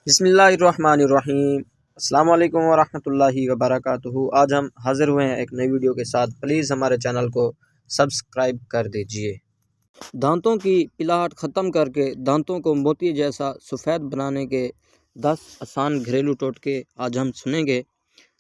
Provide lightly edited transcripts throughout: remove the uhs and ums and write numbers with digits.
بسم اللہ الرحمن الرحیم۔ السلام علیکم ورحمۃ اللہ وبرکاتہ۔ آج ہم حاضر ہوئے ہیں ایک نئی ویڈیو کے ساتھ۔ پلیز ہمارے چینل کو سبسکرائب کر دیجئے۔ دانتوں کی پلاہٹ ختم کر کے دانتوں کو موتی جیسا سفید بنانے کے 10 آسان گھریلو ٹوٹکے آج ہم سنیں گے۔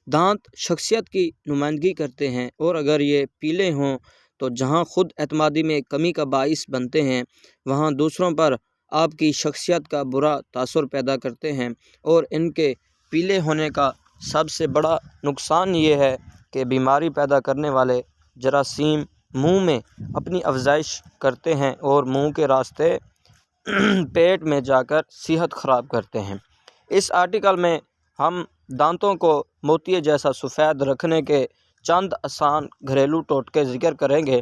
دانت شخصیت کی نمائندگی کرتے ہیں، اور اگر یہ پیلے ہوں تو جہاں خود اعتمادی میں کمی کا باعث بنتے ہیں، وہاں دوسروں پر آپ کی شخصیت کا برا تاثر پیدا کرتے ہیں۔ اور ان کے پیلے ہونے کا سب سے بڑا نقصان یہ ہے کہ بیماری پیدا کرنے والے جراثیم منہ میں اپنی افزائش کرتے ہیں اور منہ کے راستے پیٹ میں جا کر صحت خراب کرتے ہیں۔ اس آرٹیکل میں ہم دانتوں کو موتی جیسا سفید رکھنے کے چند آسان گھریلو ٹوٹکے ذکر کریں گے،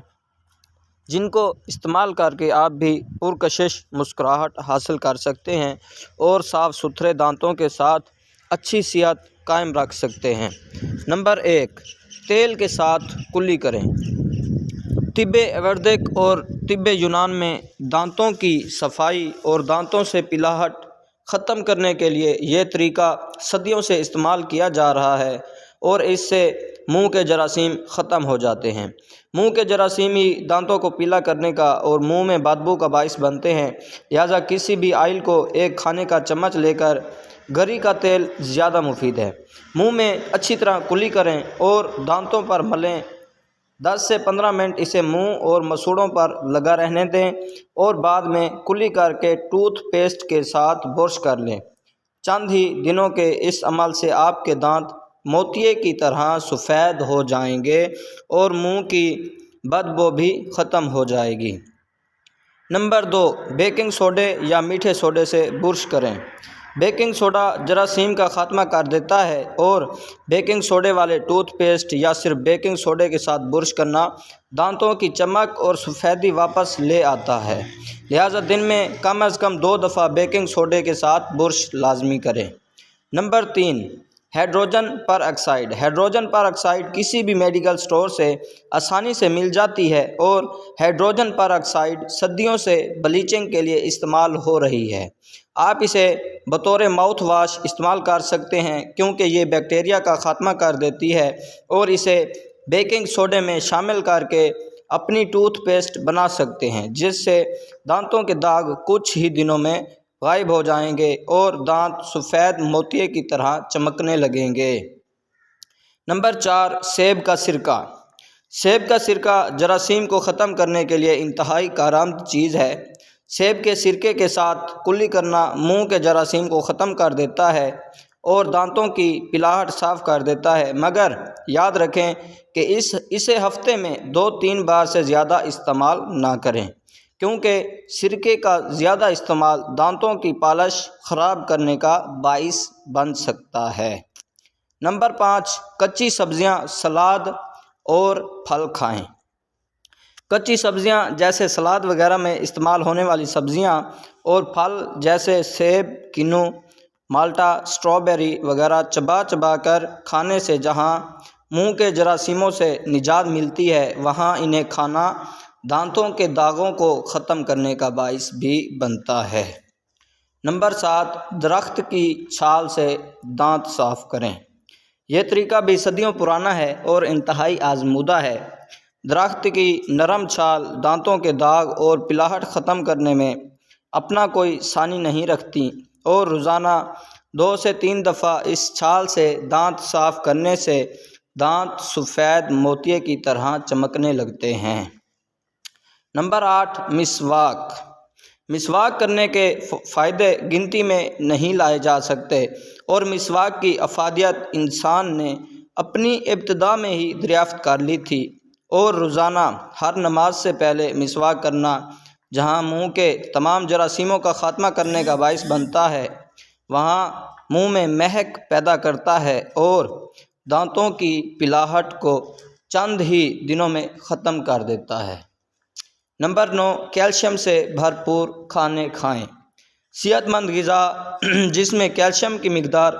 جن کو استعمال کر کے آپ بھی پرکشش مسکراہٹ حاصل کر سکتے ہیں اور صاف ستھرے دانتوں کے ساتھ اچھی صحت قائم رکھ سکتے ہیں۔ نمبر 1، تیل کے ساتھ کلی کریں۔ طب آیورویدک اور طب یونان میں دانتوں کی صفائی اور دانتوں سے پلاہٹ ختم کرنے کے لیے یہ طریقہ صدیوں سے استعمال کیا جا رہا ہے، اور اس سے منہ کے جراثیم ختم ہو جاتے ہیں۔ منہ کے جراثیم ہی دانتوں کو پیلا کرنے کا اور منہ میں بدبو کا باعث بنتے ہیں، لہٰذا کسی بھی آئل کو ایک کھانے کا چمچ لے کر گری کا تیل زیادہ مفید ہے۔ منہ میں اچھی طرح کلی کریں اور دانتوں پر ملیں۔ 10 سے 15 منٹ اسے منہ اور مسوڑوں پر لگا رہنے دیں، اور بعد میں کلی کر کے ٹوتھ پیسٹ کے ساتھ برش کر لیں۔ چند ہی دنوں کے اس عمل سے آپ کے دانت موتیے کی طرح سفید ہو جائیں گے اور منہ کی بدبو بھی ختم ہو جائے گی۔ نمبر 2، بیکنگ سوڈے یا میٹھے سوڈے سے برش کریں۔ بیکنگ سوڈا جراثیم کا خاتمہ کر دیتا ہے، اور بیکنگ سوڈے والے ٹوتھ پیسٹ یا صرف بیکنگ سوڈے کے ساتھ برش کرنا دانتوں کی چمک اور سفیدی واپس لے آتا ہے، لہٰذا دن میں کم از کم 2 دفعہ بیکنگ سوڈے کے ساتھ برش لازمی کریں۔ نمبر 3، ہائیڈروجن پر آکسائڈ۔ ہائیڈروجن پر آکسائڈ کسی بھی میڈیکل سٹور سے آسانی سے مل جاتی ہے، اور ہائیڈروجن پر آکسائڈ صدیوں سے بلیچنگ کے لیے استعمال ہو رہی ہے۔ آپ اسے بطور ماؤتھ واش استعمال کر سکتے ہیں، کیونکہ یہ بیکٹیریا کا خاتمہ کر دیتی ہے، اور اسے بیکنگ سوڈے میں شامل کر کے اپنی ٹوتھ پیسٹ بنا سکتے ہیں، جس سے دانتوں کے داغ کچھ ہی دنوں میں غائب ہو جائیں گے اور دانت سفید موتیے کی طرح چمکنے لگیں گے۔ نمبر 4، سیب کا سرکہ۔ سیب کا سرکہ جراثیم کو ختم کرنے کے لیے انتہائی کارآمد چیز ہے۔ سیب کے سرکے کے ساتھ کلی کرنا منہ کے جراثیم کو ختم کر دیتا ہے اور دانتوں کی پلاہٹ صاف کر دیتا ہے، مگر یاد رکھیں کہ اسے ہفتے میں 2-3 بار سے زیادہ استعمال نہ کریں، کیونکہ سرکے کا زیادہ استعمال دانتوں کی پالش خراب کرنے کا باعث بن سکتا ہے۔ نمبر 5، کچی سبزیاں، سلاد اور پھل کھائیں۔ کچی سبزیاں جیسے سلاد وغیرہ میں استعمال ہونے والی سبزیاں اور پھل جیسے سیب، کینو، مالٹا، اسٹرابیری وغیرہ چبا چبا کر کھانے سے جہاں منہ کے جراثیموں سے نجات ملتی ہے، وہاں انہیں کھانا دانتوں کے داغوں کو ختم کرنے کا باعث بھی بنتا ہے۔ نمبر 7، درخت کی چھال سے دانت صاف کریں۔ یہ طریقہ بھی صدیوں پرانا ہے اور انتہائی آزمودہ ہے۔ درخت کی نرم چھال دانتوں کے داغ اور پلاہٹ ختم کرنے میں اپنا کوئی ثانی نہیں رکھتی، اور روزانہ 2 سے 3 دفعہ اس چھال سے دانت صاف کرنے سے دانت سفید موتیے کی طرح چمکنے لگتے ہیں۔ نمبر 8، مسواک۔ مسواک کرنے کے فائدے گنتی میں نہیں لائے جا سکتے، اور مسواک کی افادیت انسان نے اپنی ابتدا میں ہی دریافت کر لی تھی، اور روزانہ ہر نماز سے پہلے مسواک کرنا جہاں منہ کے تمام جراثیموں کا خاتمہ کرنے کا باعث بنتا ہے، وہاں منہ میں مہک پیدا کرتا ہے اور دانتوں کی پلاہٹ کو چند ہی دنوں میں ختم کر دیتا ہے۔ نمبر 9، کیلشیم سے بھرپور کھانے کھائیں۔ صحت مند غذا جس میں کیلشیم کی مقدار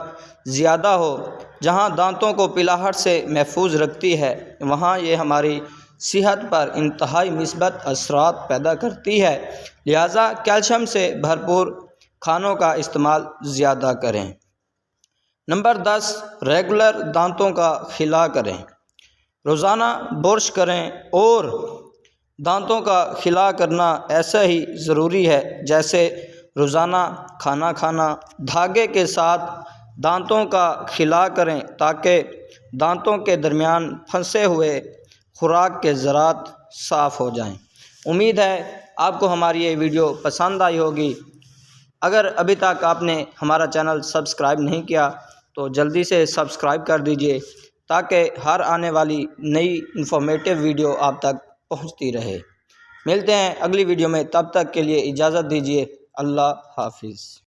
زیادہ ہو، جہاں دانتوں کو پلاہٹ سے محفوظ رکھتی ہے، وہاں یہ ہماری صحت پر انتہائی مثبت اثرات پیدا کرتی ہے، لہٰذا کیلشیم سے بھرپور کھانوں کا استعمال زیادہ کریں۔ نمبر 10، ریگولر دانتوں کا خلا کریں۔ روزانہ برش کریں اور دانتوں کا خلا کرنا ایسا ہی ضروری ہے جیسے روزانہ کھانا کھانا۔ دھاگے کے ساتھ دانتوں کا خلا کریں تاکہ دانتوں کے درمیان پھنسے ہوئے خوراک کے ذرات صاف ہو جائیں۔ امید ہے آپ کو ہماری یہ ویڈیو پسند آئی ہوگی۔ اگر ابھی تک آپ نے ہمارا چینل سبسکرائب نہیں کیا تو جلدی سے سبسکرائب کر دیجئے تاکہ ہر آنے والی نئی انفارمیٹیو ویڈیو آپ تک پہنچتی رہے۔ ملتے ہیں اگلی ویڈیو میں، تب تک کے لیے اجازت دیجیے۔ اللہ حافظ۔